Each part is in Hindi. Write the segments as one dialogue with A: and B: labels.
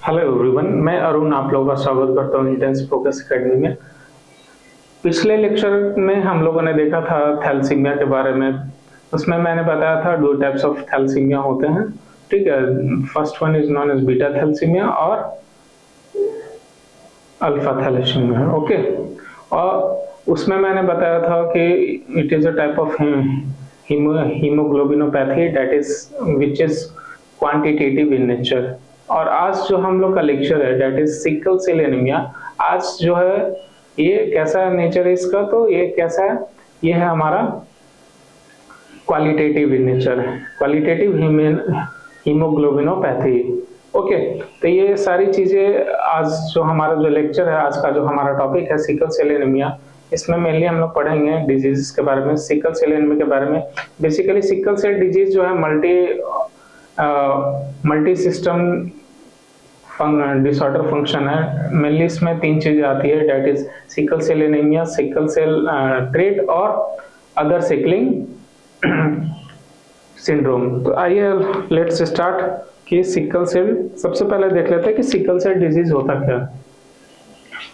A: हेलो एवरीवन, मैं अरुण आप लोगों का स्वागत करता हूँ इंटेंस फोकस एकेडमी में। पिछले लेक्चर में हम लोगों ने देखा था थैलेसीमिया के बारे में। उसमें मैंने बताया था दो टाइप्स ऑफ थैलेसीमिया होते हैं, ठीक है। First one is known as beta thalassaemia और अल्फा थैलेसीमिया, ओके। और उसमें मैंने बताया था कि it is a type of haemoglobinopathy that is which is quantitative in nature. और आज जो हम लोग का लेक्चर है that is sickle cell anaemia. आज जो है ये कैसा नेचर है इसका, तो ये कैसा है, ये है हमारा क्वालिटेटिव इन नेचर है, क्वालिटेटिव हीमोग्लोबिनोपैथी, ओके। तो ये सारी चीजें आज जो हमारा जो लेक्चर है, आज का जो हमारा टॉपिक है सिकल सेल एनीमिया, इसमें मेनली हम लोग पढ़ेंगे डिजीज के बारे में, सिकल सेल एनीमिया के बारे में। बेसिकली सिकल सेल डिजीज जो है मल्टी सिस्टम डिसऑर्डर फंक्शन है। मेनली इसमें तीन चीजें आती है, that is sickle cell anaemia, sickle cell trait और अदर सिकलिंग सिंड्रोम। तो आइए लेट्स स्टार्ट कि सिकल सेल, सबसे पहले देख लेते हैं कि सिकल सेल डिजीज होता क्या है।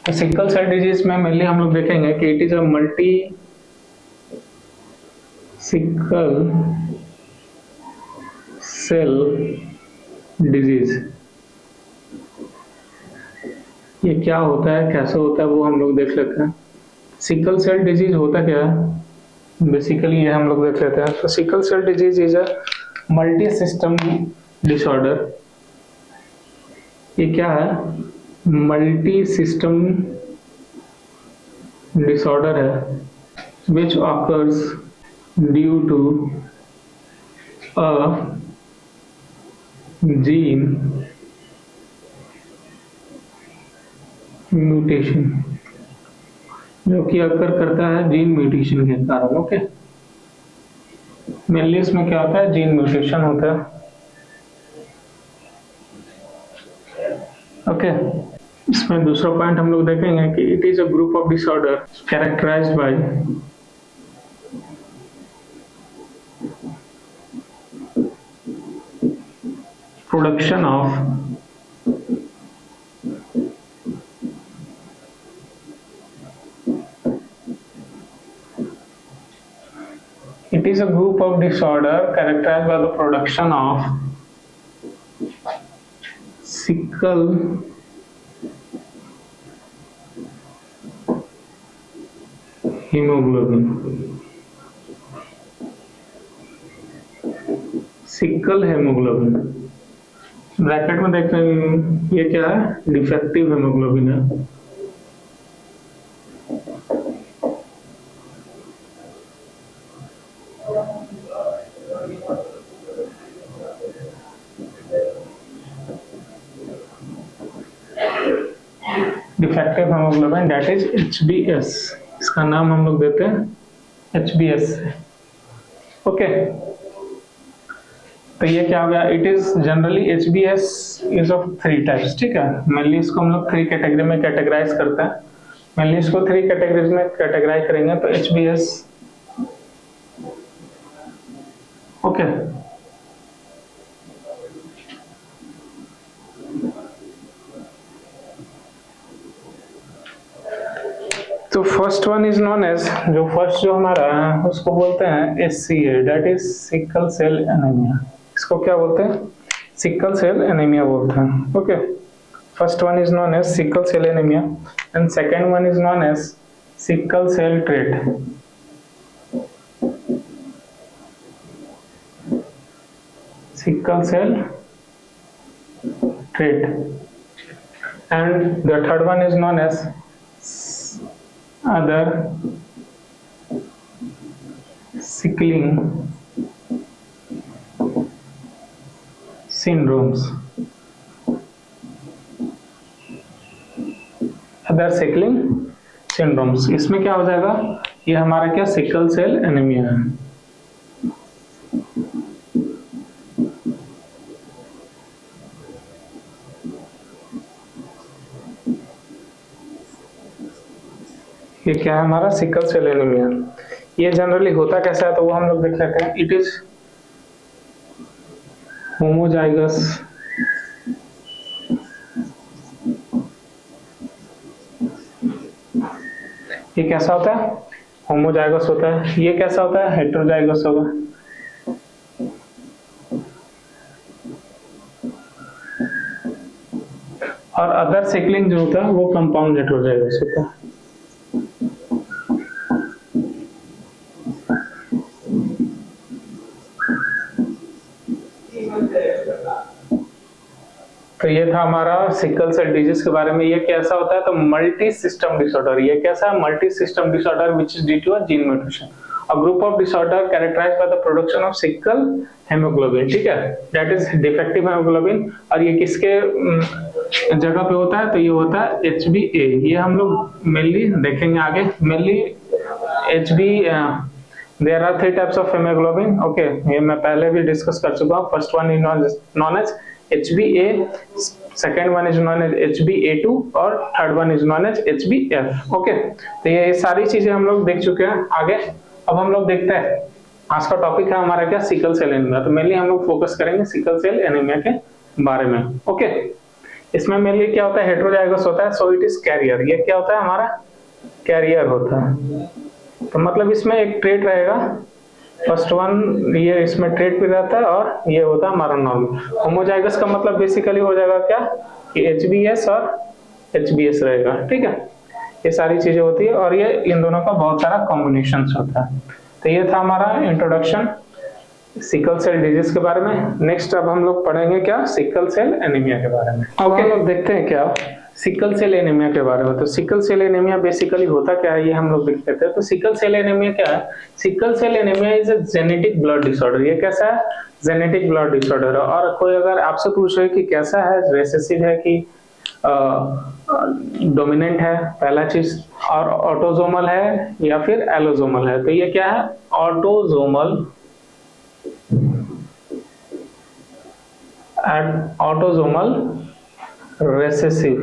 A: तो सिकल सेल डिजीज में मेनली हम लोग देखेंगे कि it is a multi sickle cell disease. ये क्या होता है, कैसे होता है, वो हम लोग देख लेते हैं। सिकल सेल डिजीज होता क्या है, बेसिकली ये हम लोग देख लेते हैं। तो sickle cell disease is a multi system disorder. ये क्या है, मल्टी सिस्टम डिसऑर्डर है which occurs due to a gene mutation, जो कि अकर करता है जीन म्यूटेशन के कारण, ओके। मेनली इसमें क्या होता है, जीन म्यूटेशन होता है, ओके। इसमें दूसरा पॉइंट हम लोग देखेंगे कि it is a group of disorder characterised by production of It is a group of disorder characterized by the production of sickle hemoglobin. Sickle haemoglobin bracket में देखते हैं, ये क्या है, डिफेक्टिव हेमोग्लोबिन है। Defective haemoglobin that is HbS, इसका नाम हम लोग देते हैं HbS, ओके। तो ये क्या हो गया, it is generally HbS is of three types, ठीक है। मेनली इसको हम लोग थ्री कैटेगरी में कैटेगराइज करते हैं। मेनली इसको थ्री कैटेगरीज में कैटेगराइज करेंगे, तो HbS, ओके। तो first one is known as, जो फर्स्ट जो हमारा है उसको बोलते हैं SCA, that is sickle cell anaemia. इसको क्या बोलते हैं, सिकल सेल एनीमिया बोलते हैं, okay. First one is known as sickle cell anaemia and second one is known as sickle cell trait. Sickle cell trait and the third one is known as other sickling syndromes, other sickling syndromes। इसमें क्या हो जाएगा, ये हमारा क्या सिकल सेल एनीमिया है। ये क्या है, हमारा सिकल सेल एनीमिया। ये जनरली होता कैसा है, तो वो हम लोग देख लेते हैं। इट इज होमोजाइगस ये कैसा होता है? होमोजाइगस होता है। ये कैसा होता है? हेटेरोजाइगस होगा। और अदर सिबलिंग जो होता है वो कंपाउंड हेटेरोजाइगस होता है। तो ये था हमारा सिकल सेल डिजीज के बारे में। ये कैसा होता है? तो मल्टी सिस्टम डिसऑर्डर। ये कैसा है? Multi system disorder which is due to a gene mutation, a group of disorder characterised by the production of sickle haemoglobin. ठीक है, दैट इज डिफेक्टिव हेमोग्लोबिन। और ये किसके जगह पे होता है? तो ये होता है HbA। ये हम लोग मेनली देखेंगे आगे। Mainly HB there are 3 types of haemoglobin. Okay, ये मैं पहले भी डिस्कस कर चुका हूँ। First one is known as HbA, second one is known as HbA2 और third one is known as HbF। Okay, तो ये सारी चीजें हम लोग देख चुके हैं आगे। अब हम लोग देखते हैं आज का टॉपिक है हमारा क्या? Sickle cell anaemia. तो मेनली हम लोग फोकस करेंगे सिकल सेल एनीमिया के बारे में। ओके, इसमें मेनली क्या होता है? हेटेरोजाइगस होता है, सो इट इज कैरियर। ये क्या होता है? हमारा कैरियर होता है। तो मतलब इसमें एक ट्रेट रहेगा, फर्स्ट वन ये इसमें ट्रेट भी रहता है और ये होता है हमारा नॉर्मल। होमोजाइगस का मतलब बेसिकली हो जाएगा क्या कि HbS और HbS रहेगा। ठीक है, ये सारी चीजें होती है और ये इन दोनों का बहुत सारा कॉम्बिनेशन होता है। तो ये था हमारा इंट्रोडक्शन सिकल सेल डिजीज के बारे में। नेक्स्ट अब हम लोग पढ़ेंगे क्या? सिकल सेल एनीमिया के बारे में। ओके, हम लोग देखते हैं क्या सिकल सेल एनीमिया के बारे में। तो सिकल सेल एनीमिया बेसिकली होता क्या है ये हम लोग देख लेते हैं। तो सिकल सेल एनीमिया क्या है? Sickle cell anaemia is a genetic blood disorder. ये कैसा है? Genetic blood disorder. और कोई अगर आपसे पूछे कि कैसा है, रिसेसिव है कि डोमिनेंट है, पहला चीज, और ऑटोसोमल है या फिर एलोसोमल है। तो ये क्या है? Autosomal and autosomal recessive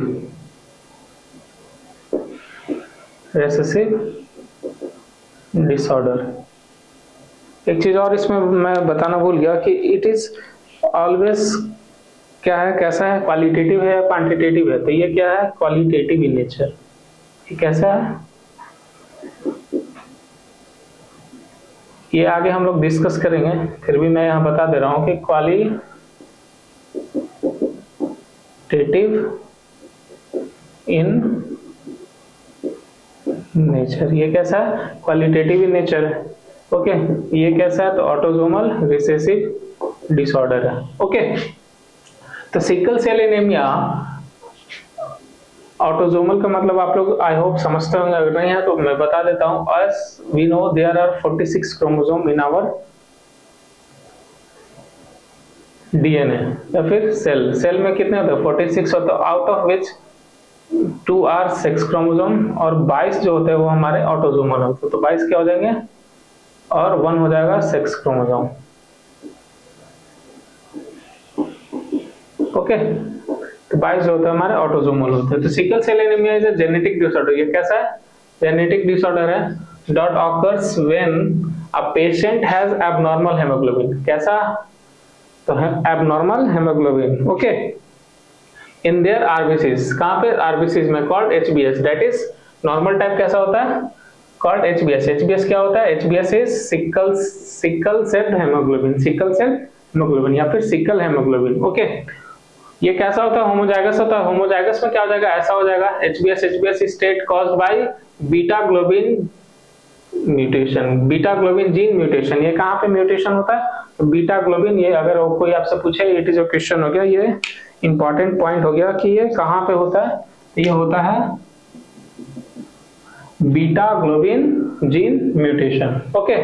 A: disorder. एक चीज और इसमें मैं बताना भूल गया कि इट इज ऑलवेज क्या है, कैसा है? क्वालिटेटिव है या क्वांटिटेटिव है? तो ये क्या है? Qualitative in nature. ये कैसा है? ये आगे हम लोग डिस्कस करेंगे, फिर भी मैं यहाँ बता दे रहा हूँ कि क्वालिटेटिव इन नेचर। ये कैसा है? क्वालिटेटिव इन नेचर है। ओके, ये कैसा है? तो ऑटोसोमल रिसेसिव डिसऑर्डर है। ओके, तो सिकल सेल एनीमिया ऑटोसोमल का मतलब आप लोग आई होप समझते होंगे। अगर नहीं है तो मैं बता देता हूँ। As we know there are 46 chromosome in our DNA या फिर सेल में कितने होते हैं? 46 होते हैं, out of which 2 are sex chromosome और 22 जो होते हैं वो हमारे ऑटोसोमल होते हैं। तो 22 क्या हो जाएंगे और 1 हो जाएगा सेक्स क्रोमोसोम। ओके, तो 22 जो होता है हमारे ऑटोसोमल होते हैं। तो sickle cell anaemia is a genetic disorder. ये कैसा है? जेनेटिक डिसऑर्डर है। That occurs when a patient has abnormal haemoglobin. कैसा? तो है abnormal haemoglobin. Okay, in their RBCs. कहां पे? आरबीसीज में, called HbS। That is normal type कैसा होता है? Called HbS। HbS क्या होता है? HbS is sickle cell haemoglobin, sickle cell haemoglobin या फिर सिकल हेमोग्लोबिन। ओके, ये कैसा होता है? होमोजाइगस होता है। होमोजाइगस में क्या हो जाएगा? ऐसा हो जाएगा HbS state caused by beta globin mutation, beta globin gene mutation. ये कहाँ पे म्यूटेशन होता है? तो बीटा ग्लोबिन, ये अगर कोई आपसे पूछे, इट इज अ क्वेश्चन हो गया, ये इंपॉर्टेंट पॉइंट हो गया कि ये कहाँ पे होता है। ये होता है beta globin gene mutation. Okay,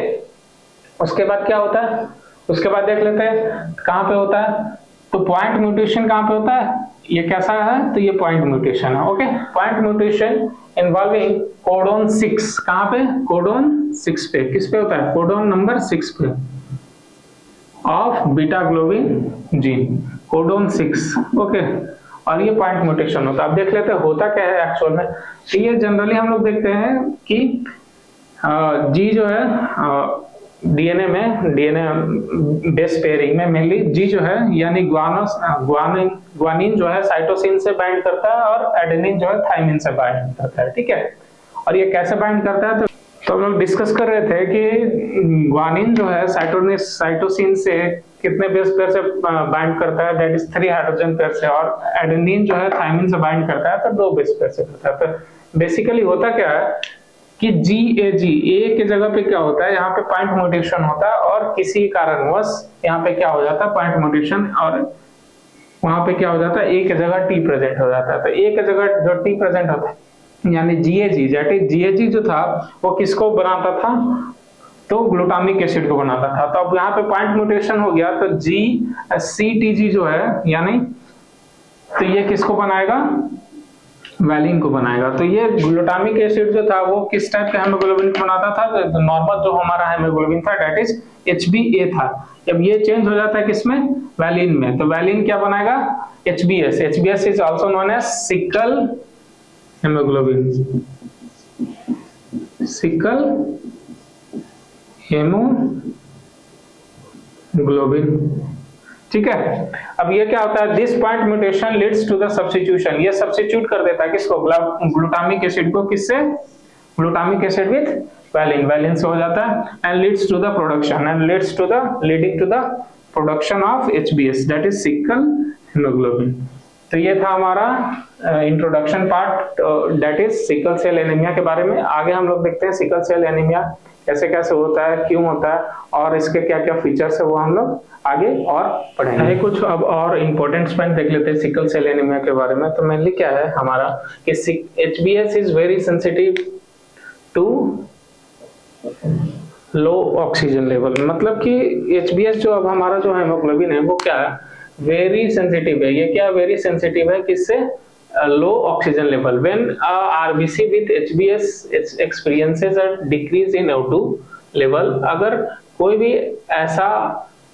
A: उसके बाद क्या होता है? उसके बाद देख लेते हैं कहाँ पे होता है। तो पॉइंट म्यूटेशन कहाँ पे होता है? ये कैसा है? तो ये पॉइंट म्यूटेशन है। Okay, point mutation involving codon 6। कहाँ पे? कोडोन 6 पे। किस पे होता है? कोडोन नंबर 6 पे of beta globin gene, codon 6। Okay, और ये पॉइंट म्यूटेशन होता है। अब देख लेते हैं होता क्या है एक्चुअल में। तो ये जनरली हम लोग देखते हैं कि जी जो है डीएनए में, डीएनए बेस पेयरिंग में मेनली जी जो है यानी ग्वानिन जो है साइटोसिन से बाइंड करता है और एडेनिन जो है थाइमिन से बाइंड करता है। ठीक है, और ये कैसे बाइंड करता है, तो हम लोग डिस्कस कर रहे थे कि ग्वानिन जो है साइटोसिन से कितने बेस पेयर से बाइंड करता है, दैट इज 3 हाइड्रोजन पेयर से, और एडेनिन जो है थायमिन से बाइंड करता है तो 2 बेस पेयर से करता है। तो बेसिकली होता क्या है कि GAG ए के जगह पे क्या होता है, यहाँ पे पॉइंट म्यूटेशन होता है और किसी कारणवश यहाँ पे क्या हो जाता है पॉइंट म्यूटेशन, और वहां पे क्या हो जाता है ए के जगह टी प्रेजेंट हो जाता है। तो ए के जगह जो टी प्रेजेंट होता है यानी GAG जो था वो किसको बनाता था, तो ग्लूटामिक एसिड को बनाता था। तो अब यहाँ पे पॉइंट म्यूटेशन हो गया तो GCTG जो है यानी, तो ये किसको बनाएगा, वैलिन को बनाएगा। तो ये ग्लूटामिक एसिड जो था वो किस टाइप का हेमोग्लोबिन को बनाता था, तो नॉर्मल जो हमारा हेमोग्लोबिन था दैट इज HbA था। जब ये चेंज हो जाता है किसमें, वैलिन में, तो वैलिन क्या बनाएगा, HbS is also known as sickle haemoglobin, sickle haemoglobin, ठीक है। अब ये क्या होता है, this point mutation leads to the substitution, ये सब्स्टिट्यूट कर देता है किसको, ग्लूटामिक एसिड को, किससे, glutamic acid with valine, valine से हो जाता है, and leads to the production, leading to the production of HbS that is sickle haemoglobin. तो ये था हमारा introduction part that is sickle cell anaemia के बारे में। आगे हम लोग देखते हैं सिकल सेल एनीमिया कैसे कैसे होता है, क्यों होता है, और इसके क्या क्या फीचर्स है वो हम लोग आगे और पढ़ेंगे। कुछ अब और इम्पोर्टेंट पॉइंट देख लेते हैं सिकल सेल एनीमिया के बारे में। तो मेनली क्या है हमारा कि HbS is very sensitive to low oxygen level, मतलब कि HbS जो अब हमारा जो हेमोग्लोबिन है वो क्या है, वेरी सेंसिटिव है। ये क्या वेरी सेंसिटिव है, किससे, low oxygen level. When RBC with HbS experiences a decrease in O2 level, अगर कोई भी ऐसा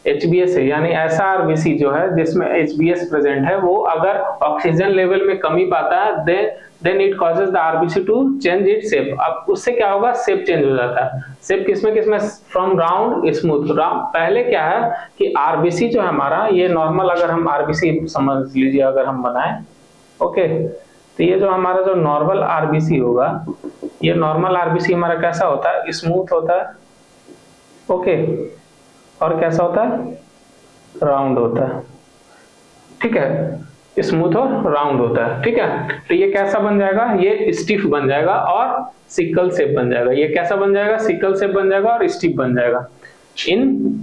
A: HbS है यानी ऐसा RBC जो है जिसमें HbS प्रेजेंट है, वो अगर ऑक्सीजन लेवल में कमी पाता है then it causes the RBC to change its shape। अब उससे क्या होगा, शेप चेंज हो जाता है। शेप किसमें फ्रॉम राउंड स्मूथ। पहले क्या है कि RBC जो है हमारा, ये नॉर्मल अगर हम RBC समझ लीजिए अगर हम बनाए, ओके, तो ये जो हमारा जो नॉर्मल RBC होगा, ये नॉर्मल RBC हमारा कैसा होता है, स्मूथ होता है, ओके, और कैसा होता है, राउंड होता है, ठीक है, स्मूथ और राउंड होता है, ठीक है। तो ये कैसा बन जाएगा, ये स्टिफ बन जाएगा और सिकल शेप बन जाएगा। ये कैसा बन जाएगा, सिकल शेप बन जाएगा और स्टिफ बन जाएगा।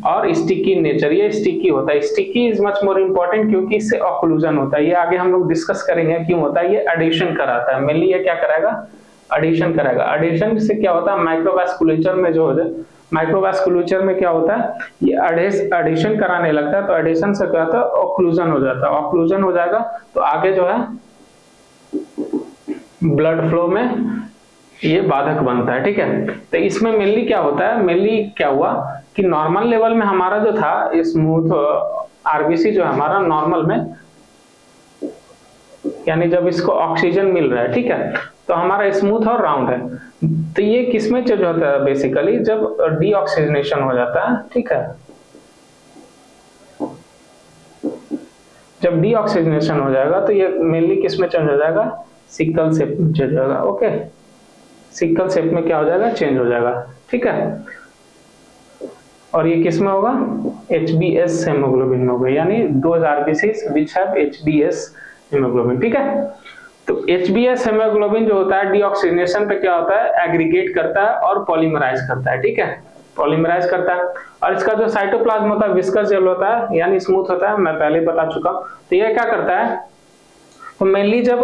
A: और स्टिकी नेचर, ये स्टिकी होता है। Sticky is much more important क्योंकि इससे ऑक्लूजन होता है। ये आगे हम लोग डिस्कस करेंगे क्यों होता है। ये एडिशन कराता है, मेनली ये क्या कराएगा, एडिशन कराएगा। एडिशन से क्या होता है, माइक्रोवास्कुलेचर में जो हो जाए, माइक्रोवास्कुलेचर में क्या होता है, ये एडिशन कराने लगता है। तो एडिशन से क्या होता है, ऑक्लूजन हो जाता है। ऑक्लूजन हो जाएगा तो आगे जो है ब्लड फ्लो में ये बाधक बनता है, ठीक है। तो इसमें मेनली क्या होता है, मेनली क्या हुआ कि नॉर्मल लेवल में हमारा जो था स्मूथ RBC जो है हमारा नॉर्मल में, यानी जब इसको ऑक्सीजन मिल रहा है, ठीक है, तो हमारा स्मूथ और राउंड है। तो ये किसमें चेंज होता है, बेसिकली जब डीऑक्सीजनेशन हो जाता है, ठीक है। जब डीऑक्सीजनेशन हो जाएगा तो ये मेनली किसमें चेंज हो जाएगा, सिकल शेप में चेंज हो जाएगा, ओके। सिकल शेप में क्या हो जाएगा, चेंज हो जाएगा, ठीक है। और ये किसमें होगा, HbS हेमोग्लोबिन में होगा, यानी those RBCs which have HbS haemoglobin, ठीक है। तो HbS हेमोग्लोबिन जो होता है डीऑक्सीजनेशन पे क्या होता है, एग्रीगेट करता है और पॉलीमराइज करता है, ठीक है, पॉलीमराइज करता है। और इसका जो साइटोप्लाज्म होता है विस्कस जेल होता है, यानी स्मूथ होता है, मैं पहले बता चुका हूं। तो ये क्या करता है, तो मेनली जब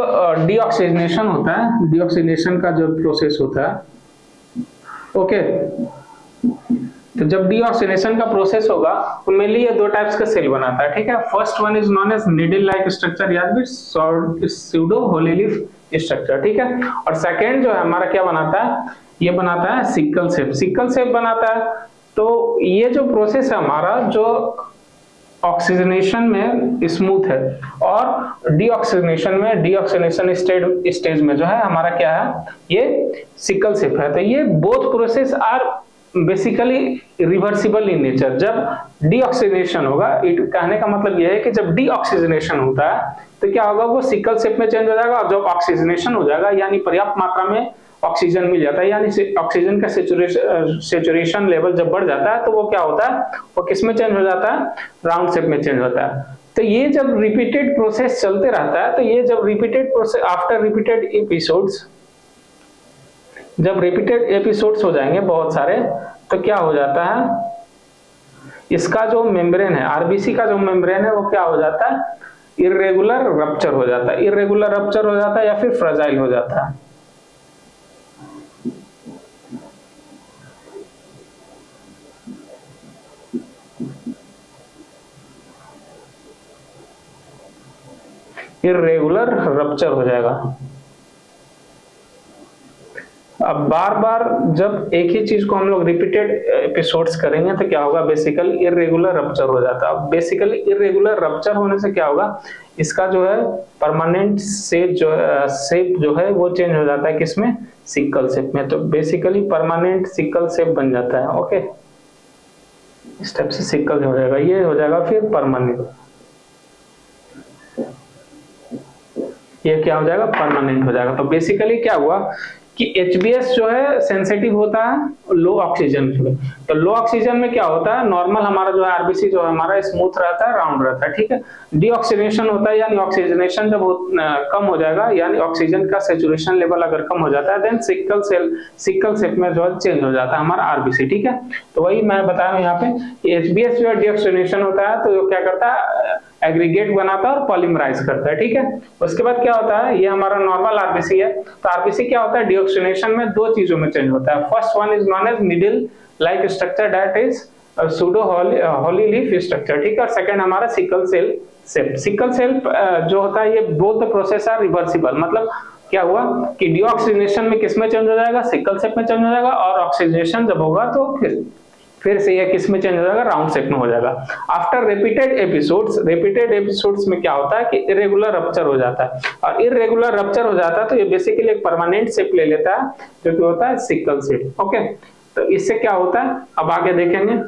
A: डीऑक्सीजनेशन होता है, डीऑक्सीजनेशन का जो प्रोसेस होता है, ओके, तो जब डीऑक्सीजनेशन का प्रोसेस होगा तो मेनली ये 2 टाइप्स का सेल बनाता है, ठीक है। First one is known as needle like structure या फिर स्यूडो होली लीफ स्ट्रक्चर, ठीक है। और सेकेंड जो है हमारा क्या बनाता है, ये बनाता है सिकल शेप, सिकल शेप बनाता है। तो ये जो प्रोसेस है हमारा, जो ऑक्सीजनेशन में स्मूथ है और डीऑक्सीजनेशन में, डीऑक्सीजनेशन स्टेज में जो है हमारा क्या है, ये सिकल शेप है। तो ये both process are basically reversible in nature. जब डीऑक्सीजनेशन होगा, कहने का मतलब यह है कि जब डीऑक्सीजनेशन होता है तो क्या होगा, वो सिकल शेप में चेंज हो जाएगा। और जब ऑक्सीजनेशन हो जाएगा यानी पर्याप्त मात्रा में ऑक्सीजन मिल जाता है, यानी ऑक्सीजन का सेचुरेशन लेवल जब बढ़ जाता है तो वो क्या होता है, वो किस में चेंज हो जाता है, राउंड शेप में चेंज होता है। तो ये जब रिपीटेड प्रोसेस चलते रहता है, तो ये जब repeated process after repeated episodes, जब रिपीटेड एपिसोड्स हो जाएंगे बहुत सारे, तो क्या हो जाता है, इसका जो मेम्ब्रेन है, आरबीसी का जो मेम्ब्रेन है, वो क्या हो जाता है, इरेगुलर रप्चर हो जाता है, इरेगुलर रप्चर हो जाता है या फिर फ्रेजाइल हो जाता है। इरेगुलर रप्चर हो जाएगा। अब बार बार जब एक ही चीज को हम लोग रिपीटेड एपिसोड्स करेंगे तो क्या होगा, बेसिकली इरेगुलर रप्चर हो जाता है। अब बेसिकली इरेगुलर रप्चर होने से क्या होगा, इसका जो है परमानेंट शेप जो है वो चेंज हो जाता है, किसमें, सिकल शेप में। तो बेसिकली परमानेंट सिकल शेप बन जाता है। ओके, इस टाइप से सिकल हो जाएगा, ये हो जाएगा फिर परमानेंट, ये क्या हो जाएगा, परमानेंट हो जाएगा। तो बेसिकली क्या हुआ कि एचबीएस जो है सेंसिटिव होता है लो ऑक्सीजन पे। तो लो ऑक्सीजन में क्या होता है, नॉर्मल हमारा जो है आरबीसी जो है हमारा स्मूथ रहता है, राउंड रहता है, ठीक है। डीऑक्सीजनेशन होता है, यानी ऑक्सीजनेशन जब कम हो जाएगा, यानी ऑक्सीजन का सेचुरेशन लेवल अगर कम हो जाता है, देन सिकल शेप में जो है चेंज हो जाता है हमारा आरबीसी, ठीक है। तो वही मैं बता रहा हूँ यहाँ पे कि एचबीएस जो है डीऑक्सीजनेशन होता है तो क्या करता है, एग्रीगेट बनाता है और पॉलीमराइज करता है, ठीक है। उसके बाद क्या होता है, ये हमारा नॉर्मल आरबीसी है। तो आरबीसी क्या होता है, डीऑक्सीजनेशन में दो चीजों में चेंज होता है। First one is known as needle like structure, that is pseudo holly leaf structure, ठीक है। और सेकंड हमारा sickle cell shape. Sickle cell जो होता है, ये both the process are reversible. मतलब क्या हुआ कि डीऑक्सीजनेशन में किस में चेंज हो जाएगा, सिकल शेप में चेंज हो जाएगा, और ऑक्सीजनेशन जब होगा तो फिर से ये किस में चेंज हो जाएगा, राउंड शेप में हो जाएगा। आफ्टर रिपीटेड एपिसोड्स में क्या होता है कि इरेगुलर रप्चर हो जाता है, और इरेगुलर रप्चर हो जाता है तो ये बेसिकली एक परमानेंट शेप ले लेता है, जो कि होता है सिकल शेप। ओके, तो इससे क्या होता है, अब आगे देखेंगे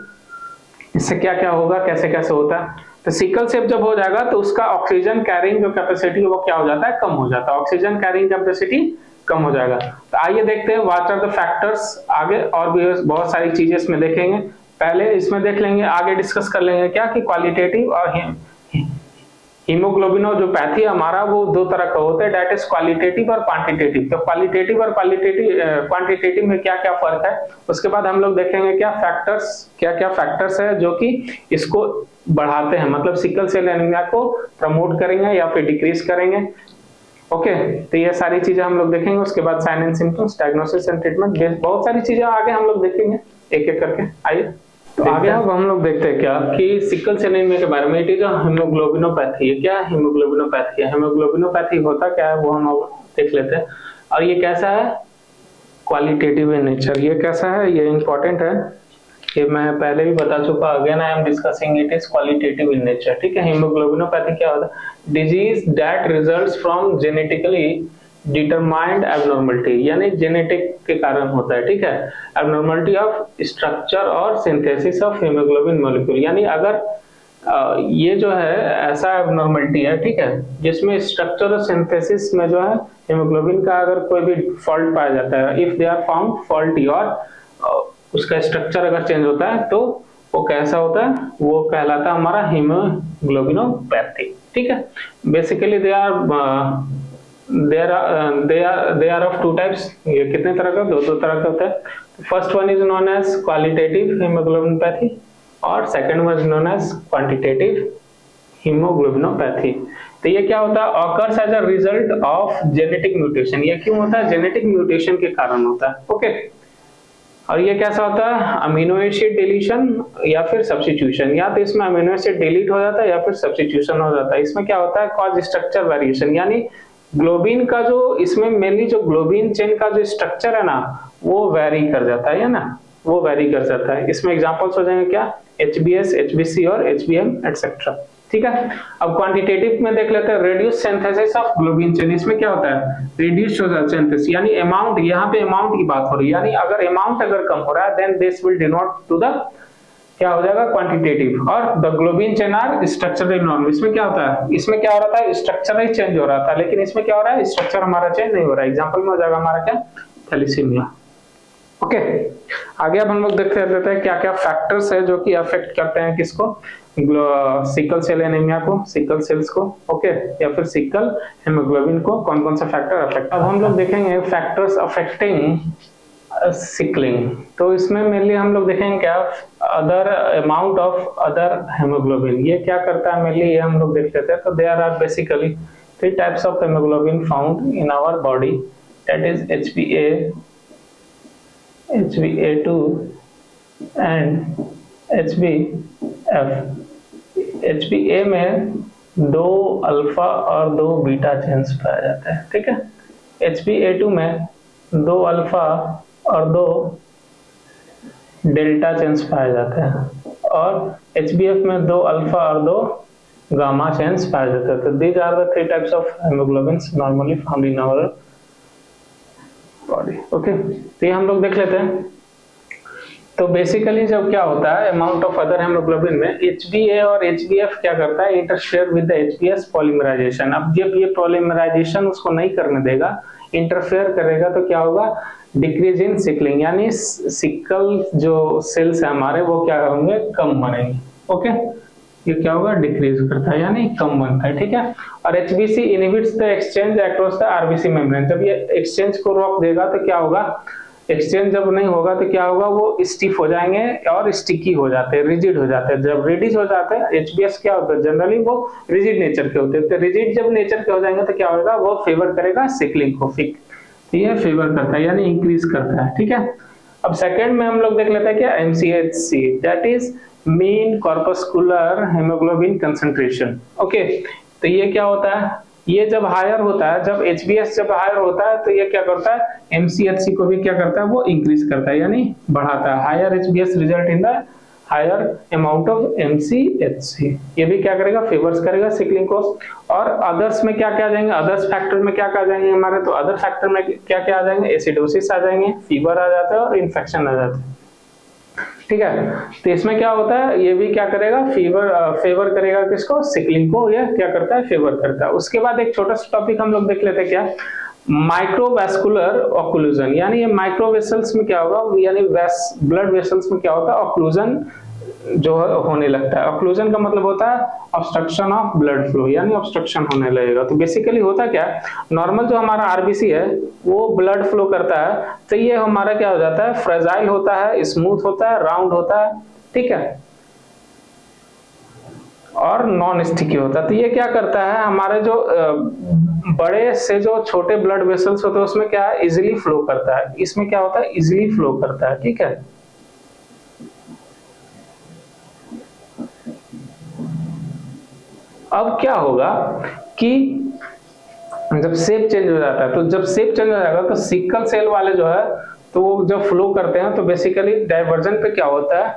A: इससे क्या क्या होगा, कैसे कैसे होता है। तो सिकल शेप जब हो जाएगा तो उसका ऑक्सीजन कैरिंग जो कैपेसिटी है वो क्या हो जाता है, कम हो जाता है, ऑक्सीजन कैरिंग कैपेसिटी कम हो जाएगा। तो आइए देखते हैं व्हाट आर द फैक्टर्स। आगे और भी बहुत सारी चीजें इसमें देखेंगे, पहले इसमें देख लेंगे, आगे डिस्कस कर लेंगे क्या कि क्वालिटेटिव और हीमोग्लोबिनोपैथी हमारा वो दो तरह का होता है, दैट इज क्वालिटेटिव और क्वांटिटेटिव। तो क्वालिटेटिव और क्वांटिटेटिव में क्या क्या फर्क है, उसके बाद हम लोग देखेंगे क्या क्या फैक्टर्स है जो कि इसको बढ़ाते हैं, मतलब सिकल सेल एनीमिया को प्रमोट करेंगे या फिर डिक्रीज करेंगे। ओके, तो ये सारी चीजें हम लोग देखेंगे। उसके बाद sign and symptoms, diagnosis and treatment, बहुत सारी चीजें आगे हम लोग देखेंगे एक एक करके। आइए तो आगे अब हम लोग देखते हैं क्या कि सिकल सेल एनीमिया के बारे में। इट इज हीमोग्लोबिनोपैथी है। क्या हीमोग्लोबिनोपैथी है, हीमोग्लोबिनोपैथी होता क्या है वो हम देख लेते हैं। और ये कैसा है, क्वालिटेटिव इन नेचर। ये कैसा है, ये इंपॉर्टेंट है, ये मैं पहले भी बता चुका, again I am discussing, it is qualitative in nature, ठीक है। हीमोग्लोबिनोपैथी क्या होता है, disease that results from genetically determined abnormality, यानी जेनेटिक के कारण होता है, ठीक है। एबनॉर्मलिटी ऑफ स्ट्रक्चर और सिंथेसिस ऑफ हीमोग्लोबिन मॉलिक्यूल, यानी अगर ये जो है ऐसा एबनॉर्मलिटी है, ठीक है, जिसमें स्ट्रक्चर और सिंथेसिस में जो है हीमोग्लोबिन का अगर कोई भी फॉल्ट पाया जाता है, if they are found faulty, और उसका स्ट्रक्चर अगर चेंज होता है तो वो कैसा होता है, वो कहलाता है हमारा हीमोग्लोबिनोपैथी, ठीक है। Basically they are of two types. ये कितने तरह का, दो तरह का होता है। First one is known as qualitative haemoglobinopathy और second one is known as quantitative haemoglobinopathy. तो ये क्या होता है, occurs as a result of genetic mutation. ये क्यों होता है, जेनेटिक म्यूटेशन के कारण होता है। ओके, और ये कैसा होता है, अमीनो एसिड डिलीशन या फिर सब्स्टिट्यूशन। या तो इसमें अमीनो एसिड डिलीट हो जाता है या फिर सब्स्टिट्यूशन हो जाता है। इसमें क्या होता है, कॉज स्ट्रक्चर वेरिएशन, यानी ग्लोबिन का जो इसमें मेनली जो ग्लोबिन चेन का जो स्ट्रक्चर है ना, वो वेरी कर जाता है ना, वो वेरी कर जाता है। इसमें एग्जांपल्स हो जाएंगे क्या, एचबीएस, एचबीसी और एचबीएम एटसेट्रा, ठीक है। अब क्वांटिटेटिव में देख लेते हैं, reduce synthesis of globin chain. इसमें क्या होता है, रिड्यूस हो जाता है सिंथेसिस, यानी अमाउंट, यहाँ पे अमाउंट की बात हो रही है, यानी अगर अमाउंट अगर कम हो रहा है then this will denote to the क्या हो जाएगा, क्वांटिटेटिव। और the globin chain are structurally normal. इसमें क्या होता है, इसमें क्या हो रहा था, स्ट्रक्चर ही चेंज हो रहा था, लेकिन इसमें क्या हो रहा है, स्ट्रक्चर हमारा चेंज नहीं हो रहा है। एग्जांपल में हो जाएगा हमारा क्या, थैलीसीमिया। ओके, आगे अब हम लोग देखते रहते हैं क्या क्या फैक्टर्स है जो कि अफेक्ट करते हैं किसको, सिकल सेल एनीमिया को, सिकल सेल्स को, ओके, या फिर सिकल हेमोग्लोबिन को, कौन कौन सा फैक्टर अफेक्ट। अब हम लोग देखेंगे फैक्टर्स अफेक्टिंग सिकलिंग। तो इसमें मेनली हम लोग देखेंगे क्या, other amount of other haemoglobin, ये क्या करता है मेनली, ये हम लोग देख लेते हैं। तो there are basically 3 types of haemoglobin found in our body, that is HbA, HbA2 and HbF। HbA में 2 अल्फा और 2 बीटा चेन्स पाए जाते हैं, ठीक है। HbA2 में 2 अल्फा और 2 डेल्टा चेन्स पाए जाते हैं, और HbF में 2 अल्फा और 2 गामा चेन्स पाए जाते हैं। तो these are the 3 types of haemoglobins normally found in our body, okay. तो ये हम लोग देख लेते हैं। तो बेसिकली जब क्या होता है अमाउंट ऑफ अदर हेमोग्लोबिन में, HbA और HbF क्या करता है, interfere with the HbS polymerisation. अब जब ये पॉलीमराइजेशन उसको नहीं करने देगा, इंटरफेयर करेगा, तो क्या होगा, डिक्रीज इन सिकलिंग, यानी सिकल जो सेल्स है हमारे वो क्या होंगे, कम बनेंगे, ओके। ये क्या होगा, डिक्रीज करता है यानी कम बनता है, ठीक है। और HbC inhibits the exchange across the RBC membrane. जब ये एक्सचेंज को रोक देगा तो क्या होगा, एक्सचेंज जब नहीं होगा तो क्या होगा, वो स्टिफ हो जाएंगे और स्टिकी हो जाते हैं, रिजिड हो जाते हैं। जब रिजिड हो जाते हैं, HbS क्या होता है, जनरली वो रिजिड नेचर के होते हैं। तो रिजिड जब नेचर के हो जाएंगे तो क्या होगा, वो फेवर करेगा सिकलिंग को, ये फेवर करता है यानी इंक्रीज करता है, ठीक है। अब सेकंड में हम लोग देख लेते हैं क्या, MCHC, that is mean corpuscular haemoglobin concentration, okay. तो ये क्या होता है, ये जब हायर होता है, जब HbS जब हायर होता है तो ये क्या करता है, MCHC को भी क्या करता है, वो इंक्रीज करता है यानी बढ़ाता है। Higher HbS result in the higher amount of MCHC, ये भी क्या करेगा, फेवर्स करेगा सिकलिंग को। और अदर्स में क्या क्या आ जाएंगे, अदर्स फैक्टर में क्या क्या आ जाएंगे हमारे, तो अदर फैक्टर में क्या क्या आ जाएंगे, एसिडोसिस आ जाएंगे, फीवर आ जाता है और इन्फेक्शन आ जाता है, ठीक है। तो इसमें क्या होता है, ये भी क्या करेगा, फेवर करेगा किसको, सिकलिंग को, ये क्या करता है, फेवर करता है। उसके बाद एक छोटा सा टॉपिक हम लोग देख लेते हैं क्या, माइक्रोवैस्कुलर ऑक्लूजन, यानी ये माइक्रो वेसल्स में क्या होगा, यानी ब्लड वेसल्स में क्या होता है, ऑक्लूजन जो होने लगता है। ऑक्लूजन का मतलब होता है ऑब्स्ट्रक्शन ऑफ ब्लड फ्लो, यानी ऑब्स्ट्रक्शन होने लगेगा। तो बेसिकली होता क्या है, नॉर्मल जो हमारा आरबीसी है वो ब्लड फ्लो करता है, तो ये हमारा क्या हो जाता है, फ्रेजाइल होता है, स्मूथ होता है, राउंड होता है, ठीक है, और नॉन स्टिकी होता है। तो ये क्या करता है, हमारे जो बड़े से जो छोटे ब्लड वेसल्स होते हैं उसमें क्या है, इजिली फ्लो करता है, इसमें क्या होता है, इजिली फ्लो करता है, ठीक है। अब क्या होगा कि जब शेप चेंज हो जाता है, तो जब शेप चेंज हो जाएगा तो सिकल सेल वाले जो है तो वो जब फ्लो करते हैं तो बेसिकली डाइवर्जन पे क्या होता है,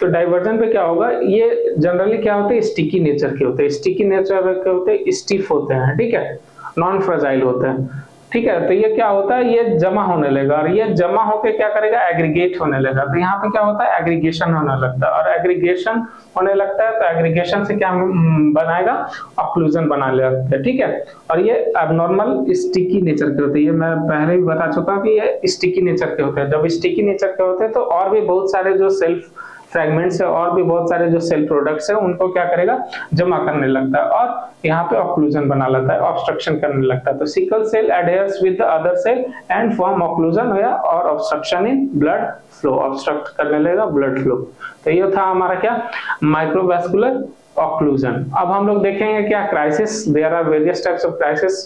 A: तो डाइवर्जन पे क्या होगा, ये जनरली क्या होते हैं, स्टिकी नेचर के होते हैं, स्टिकी नेचर के होते हैं, स्टिफ होते हैं, ठीक है, नॉन फ्रेजाइल होते हैं, ठीक है। तो ये क्या होता है, ये जमा होने लगेगा, और ये जमा होके क्या करेगा, एग्रीगेट होने लगेगा। तो यहाँ पे क्या होता है, एग्रीगेशन होने लगता है, और एग्रीगेशन होने लगता है तो एग्रीगेशन से क्या बनाएगा, ऑक्लूजन बना लेगा, ठीक है। और ये एबनॉर्मल स्टिकी नेचर के होते हैं, ये मैं पहले भी बता चुका हूँ कि ये स्टिकी नेचर के होते हैं। जब स्टिकी नेचर के होते हैं तो और भी बहुत सारे जो सेल्फ फ्रैगमेंट्स है और भी बहुत सारे जो सेल प्रोडक्ट्स है उनको क्या करेगा, जमा करने लगता है, और यहाँ पे ऑक्लूजन बना लेता है, ऑब्स्ट्रक्शन करने लगता है। तो sickle cell adheres with the other cell and form occlusion या और obstruction in blood flow, obstruct करने लगेगा ब्लड फ्लो। तो ये था हमारा क्या, माइक्रोवैस्कुलर ऑक्लूजन। अब हम लोग देखेंगे क्या, crisis, there are various types of crisis,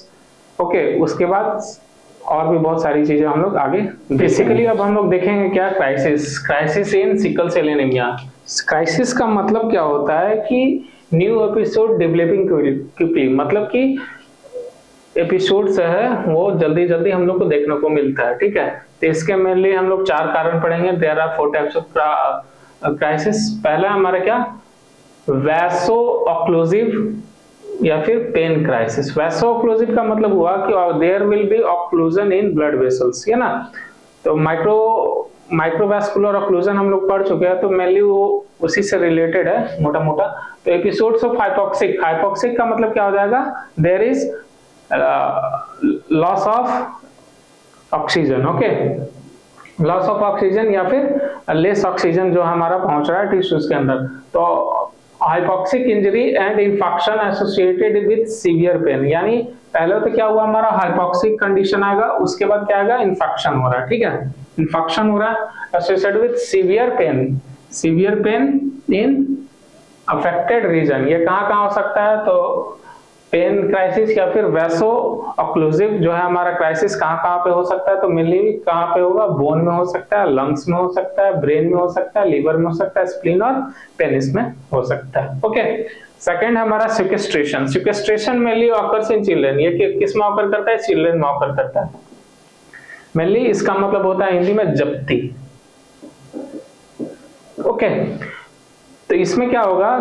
A: okay. उसके बाद और भी बहुत सारी चीजें हम लोग आगे बेसिकली अब हम लोग देखेंगे क्या, crisis in sickle cell anaemia. Crisis का मतलब क्या होता है कि न्यू एपिसोड डेवलपिंग क्विकली, मतलब कि एपिसोड्स है वो जल्दी जल्दी हम लोग को देखने को मिलता है, ठीक है। तो इसके मेनली हम लोग 4 कारण पढ़ेंगे। There are 4 types of crisis. पहला हमारा क्या, वैसो ऑक्लूसिव या फिर पेन क्राइसिस। वैसो ऑक्लूसिव का मतलब हुआ कि there will be occlusion in blood vessels, है ना। तो माइक्रोवैस्कुलर ऑक्लूजन हम लोग पढ़ चुके हैं, तो मेनली वो उसी से रिलेटेड है मोटा मोटा। तो एपिसोड्स ऑफ हाइपोक्सिक, हाइपोक्सिक का मतलब क्या हो जाएगा, there is loss of oxygen, okay, loss of oxygen या फिर लेस ऑक्सीजन जो हमारा पहुंच रहा है टिश्यूज के अंदर। तो hypoxic injury and infection associated with severe pen, यानी पहले तो क्या हुआ, हमारा हाइपोक्सिक कंडीशन आएगा, उसके बाद क्या आएगा, इन्फेक्शन हो रहा है, ठीक है, इन्फेक्शन हो रहा है associated with severe pain, severe pain in affected region. ये कहाँ कहाँ हो सकता है, तो पेन क्राइसिस या फिर वैसो ऑक्लूसिव जो है हमारा क्राइसिस कहाँ कहाँ पे हो सकता है, तो मेनली कहाँ पे होगा, बोन में हो सकता है, लंग्स में हो सकता है, ब्रेन में हो सकता है, लीवर में हो सकता है, स्प्लीन और पेनिस में हो सकता है, ओके। सेकंड हमारा sequestration, sequestration mainly occurs in children, ये किस में ऑकर करता है, चिल्ड्रन में ऑकर करता है मेनली, इसका मतलब होता है हिंदी में जप्ती, ओके। तो इसमें क्या होगा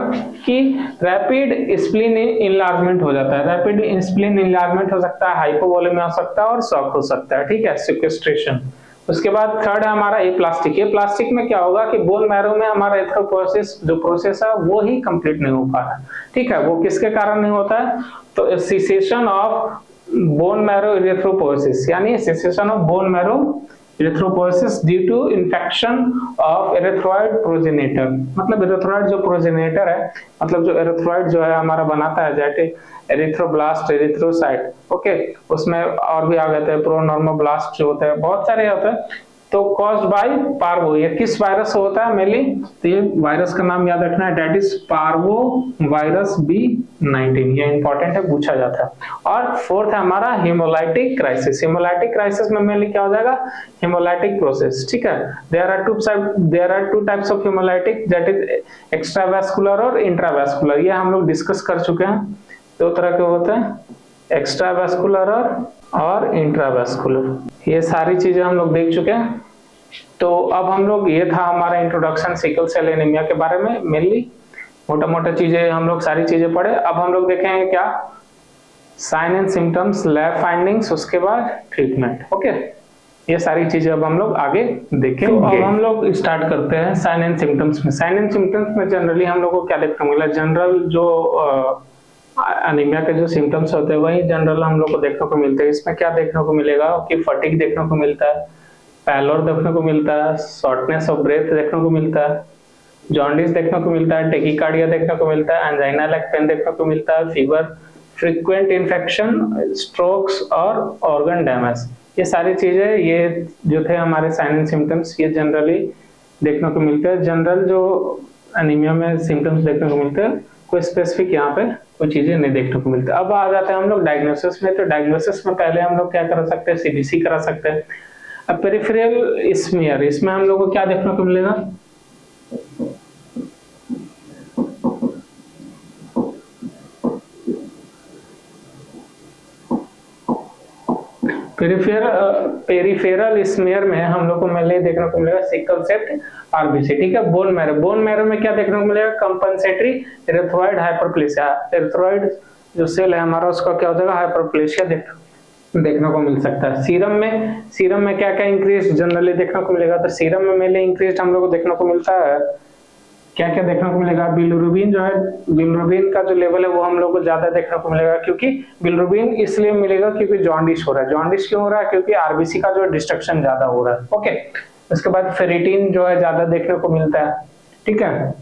A: कि रैपिड स्प्लीन इनलार्जमेंट हो जाता है, रैपिड स्प्लीन इनलार्जमेंट हो सकता है, हाइपोवोलेमिया हो सकता है और शॉक हो सकता है, ठीक है, सिक्वेस्ट्रेशन। उसके बाद थर्ड है हमारा एप्लास्टिक, एप्लास्टिक में क्या होगा कि बोन मैरो में हमारा एरिथ्रोपोएसिस जो प्रोसेस है वो ही कंप्लीट नहीं हो पा रहा है, ठीक है, वो किसके कारण नहीं होता है, तो cessation of bone marrow erythropoiesis, यानी cessation of bone marrow erythropoiesis due to infection of erythroid progenitor, मतलब एरिथ्रॉइड जो प्रोजेनेटर है, मतलब जो एरिथ्रॉइड जो है हमारा बनाता है, जैसे एरिथ्रोब्लास्ट, एरिथ्रोसाइट, ओके, उसमें और भी आ गए थे प्रोनॉर्मोब्लास्ट जो होते हैं, बहुत सारे होते हैं। तो कॉज्ड बाय पार्वो, ये किस वायरस से होता है मेनली, तो ये वायरस का नाम याद रखना है, that is parvo virus B19, ये इंपॉर्टेंट है, पूछा जाता है। और फोर्थ है हमारा हेमोलाइटिक क्राइसिस, हेमोलाइटिक क्राइसिस में मेनली क्या हो जाएगा, हेमोलाइटिक प्रोसेस, ठीक है, there are two types of haemolytic, that is extravascular और इंट्रावैस्कुलर, ये हम लोग डिस्कस कर चुके हैं, दो तरह के होते हैं, एक्स्ट्रावैस्कुलर और इंट्रावैस्कुलर, ये सारी चीजें हम लोग देख चुके हैं। तो अब हम लोग, ये था हमारा इंट्रोडक्शन सिकल सेल एनीमिया के बारे में, मेनली मोटा मोटा चीजें हम लोग सारी चीजें पढ़े। अब हम लोग देखेंगे क्या, sign and symptoms, lab findings, उसके बाद ट्रीटमेंट, ओके, ये सारी चीजें अब हम लोग आगे देखेंगे। तो अब हम लोग स्टार्ट करते हैं साइन एंड सिम्टम्स में। साइन एंड सिम्टम्स में जनरली हम लोग को क्या देखने को मिला, जनरल जो एनीमिया के जो सिम्टम्स होते हैं वही जनरल हम लोग को देखने को मिलते हैं। इसमें क्या देखने को मिलेगा कि फटीग देखने को मिलता है, पैलोर देखने को मिलता है, शॉर्टनेस ऑफ ब्रेथ देखने को मिलता है, जॉन्डिस देखने को मिलता है, टेकिकार्डिया देखने को मिलता है, एंजाइना लाइक पेन देखने को मिलता है, फीवर, फ्रीक्वेंट इन्फेक्शन, स्ट्रोक्स और ऑर्गन डैमेज, ये सारी चीजें ये जो थे हमारे साइन एंड सिम्टम्स, ये जनरली देखने को मिलते हैं। जनरल जो एनीमिया में सिम्टम्स देखने को मिलते हैं, कोई स्पेसिफिक यहाँ पे कोई चीजें नहीं देखने को मिलती। अब आ जाते हैं हम लोग डायग्नोसिस में। तो डायग्नोसिस में पहले हम लोग क्या करा सकते हैं, CBC करा सकते हैं। अब पेरिफेरल स्मीयर, इसमें हम लोग को क्या देखने को मिलेगा, पेरिफेरल स्मीयर में हम लोग को मेनली देखने को मिलेगा सिकल सेल RBC, ठीक है। बोन मैरो, बोन मैरो में क्या देखने को मिलेगा, कंपनसेटरी एरिथ्रॉइड हाइपरप्लेसिया, एरिथ्रॉइड जो सेल है हमारा उसका क्या हो जाएगा, हाइपरप्लेसिया देखने को मिल सकता है। सीरम में क्या क्या इंक्रीज जनरली देखने को मिलेगा, तो सीरम में मेनली इंक्रीज हम लोग को देखने को मिलता है, क्या क्या देखने को मिलेगा, बिलिरुबिन जो है, बिलिरुबिन का जो लेवल है वो हम लोग को ज्यादा देखने को मिलेगा, क्योंकि बिलिरुबिन इसलिए मिलेगा क्योंकि जॉन्डिस हो रहा है। जॉन्डिस क्यों हो रहा है, क्योंकि RBC का जो डिस्ट्रक्शन ज्यादा हो रहा है, ओके। उसके बाद फेरिटिन जो है ज्यादा देखने को मिलता है, ठीक है।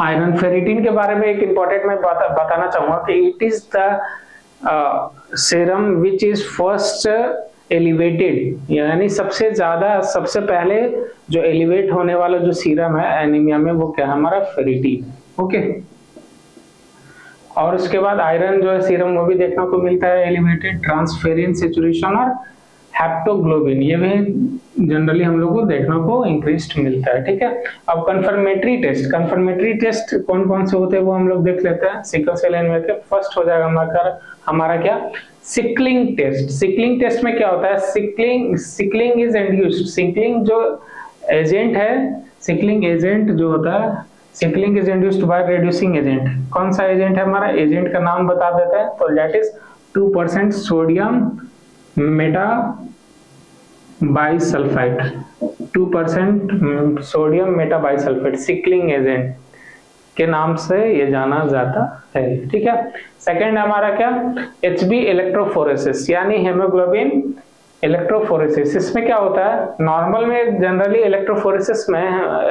A: आयरन, फेरिटिन के बारे में एक इंपॉर्टेंट मैं बताना चाहूंगा कि it is the serum which is first elevated, यानी सबसे ज्यादा, सबसे पहले जो एलिवेट होने वाला जो सीरम है एनीमिया में वो क्या है, हमारा फेरिटिन, ओके। और उसके बाद आयरन जो है सीरम वो भी देखने को मिलता है एलिवेटेड, ट्रांसफेरिन सैचुरेशन और हेप्टोग्लोबिन, ये भी जनरली हम लोग को देखने को इंक्रीज्ड मिलता है, ठीक है। अब कंफर्मेटरी टेस्ट कौन कौन से होते हैं वो हम लोग देख लेते हैं। सिकल सेल एनीमिया के फर्स्ट हो जाएगा हमारा क्या, सिकलिंग टेस्ट। सिकलिंग टेस्ट में क्या होता है, सिकलिंग इज इंड्यूस्ड, सिकलिंग जो एजेंट है, सिकलिंग एजेंट जो होता है, sickling is induced by reducing agent. कौन सा एजेंट है हमारा, एजेंट का नाम बता देते हैं, तो that is 2% sodium Meta bisulphide, 2% sodium Meta bisulphide sickling agent के नाम से ये जाना जाता है, ठीक है। सेकंड हमारा क्या, HB इलेक्ट्रोफोरेसिस, यानी हेमोग्लोबिन इलेक्ट्रोफोरेसिस, इसमें क्या होता है, नॉर्मल में जनरली इलेक्ट्रोफोरेसिस में,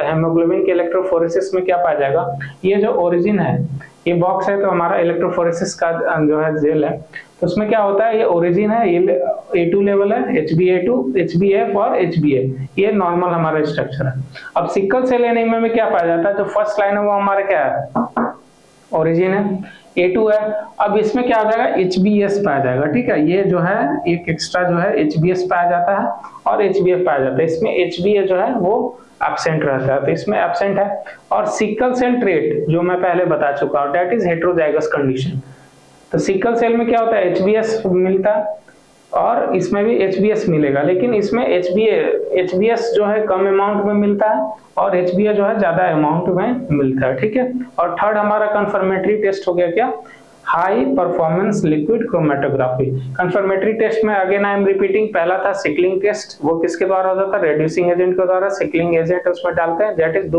A: हेमोग्लोबिन के इलेक्ट्रोफोरेसिस में क्या पाया जाएगा, ये जो ओरिजिन है, ये बॉक्स है तो हमारा इलेक्ट्रोफोरेसिस का जो है जेल है, तो उसमें क्या होता है, ये ओरिजिन है, ये A2 लेवल है, HbA2, HbF और HbA, ये नॉर्मल हमारा स्ट्रक्चर है। अब सिकल सेल एनीमिया में क्या पाया जाता है, जो फर्स्ट लाइन है वो हमारा क्या है, ओरिजिन है, A2 है। अब इसमें क्या आ जाएगा, HbS पाया जाएगा, ठीक है, ये जो है एक एक्स्ट्रा जो है HbS पाया जाता है और HbF पाया जाता है, इसमें HbA जो है वो एब्सेंट रहता है, तो इसमें एब्सेंट है। और सिकल सेल ट्रेट जो मैं पहले बता चुका हूँ, दैट इज हेटेरोजाइगस कंडीशन। तो सिकल सेल में क्या होता है, HbS मिलता है और इसमें भी HbS मिलेगा, लेकिन इसमें HbS जो है कम अमाउंट में मिलता है और HbA जो है ज्यादा अमाउंट में मिलता है, ठीक है। और थर्ड हमारा कंफर्मेटरी टेस्ट हो गया क्या, high performance liquid chromatography. Confirmatory test में अगेन आई एम रिपीटिंग, पहला था सिकलिंग टेस्ट, वो किसके द्वारा होता था, रेड्यूसिंग एजेंट के द्वारा, सिकलिंग एजेंट उसमें डालते हैं, that is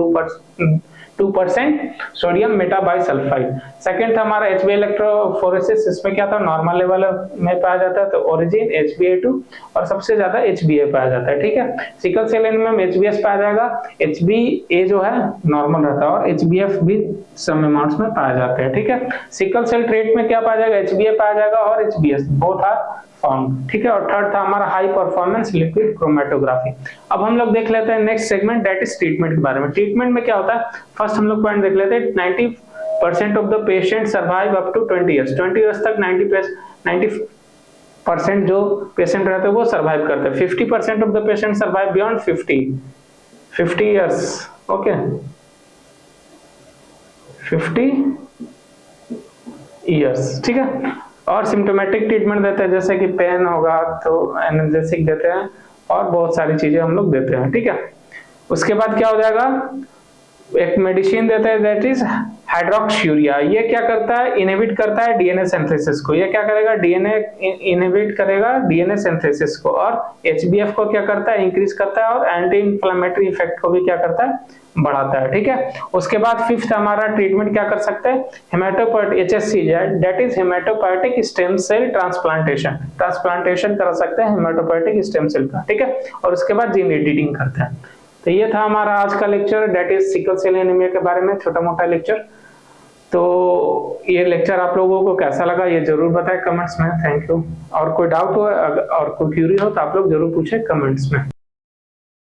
A: 2% sodium metabisulphide. Second था हमारा HbA इलेक्ट्रोफोरेसिस, इसमें क्या था, नॉर्मल लेवल में पाया जाता है, तो ओरिजिन HbA2 और सबसे ज्यादा HbA पाया जाता है, ठीक है। सिकल सेल एनीमिया में HbS पाया जाएगा, HbA जो है नॉर्मल रहता है और HbF भी सम अमाउंट्स में पाया जाता है, ठीक है। सिकल सेल ट्रेट में क्या पाया जाएगा, HbA पाया जाएगा और HbS, बोथ आर फाउंड, ठीक है। और थर्ड था हमारा हाई परफॉर्मेंस लिक्विड क्रोमेटोग्राफी। अब हम लोग देख लेते हैं next segment, that is treatment के बारे में। ट्रीटमेंट में क्या होता है, फर्स्ट हम लोग पॉइंट देख लेते हैं, 90% of the patient survive up to 20 years. 20 years तक 90% जो पेशेंट रहते हैं वो सर्वाइव करते हैं। 50% of the patient survive beyond 50 years, okay, 50 years, ठीक है। और सिम्टोमेटिक ट्रीटमेंट देते हैं, जैसे कि पेन होगा तो एनाल्जेसिक देते हैं और बहुत सारी चीजें हम लोग देते हैं, ठीक है। उसके बाद क्या हो जाएगा, एक मेडिसिन देते हैं, दैट इज हाइड्रोक्सीयूरिया। ये क्या करता है, इनहिबिट करता है डीएनए सिंथेसिस को। ये क्या करेगा, डीएनए इनहिबिट करेगा डीएनए सिंथेसिस को, और HbF को क्या करता है, इंक्रीज करता है, और एंटी इंफ्लेमेटरी इफेक्ट को भी क्या करता है, बढ़ाता है, ठीक है। उसके बाद फिफ्थ हमारा ट्रीटमेंट क्या कर सकते हैं, haematopoietic HSC, that is haematopoietic stem cell transplantation करा सकते हैं हेमाटोपोइएटिक स्टेम सेल का, ठीक है। और उसके बाद जीन एडिटिंग करते हैं। तो ये था हमारा आज का lecture, that is sickle cell anaemia के बारे में, छोटा मोटा लेक्चर। तो ये लेक्चर आप लोगों को कैसा लगा ये जरूर बताएं कमेंट्स में, थैंक यू। और कोई डाउट हो और कोई क्यूरी हो तो आप लोग जरूर पूछें कमेंट्स में।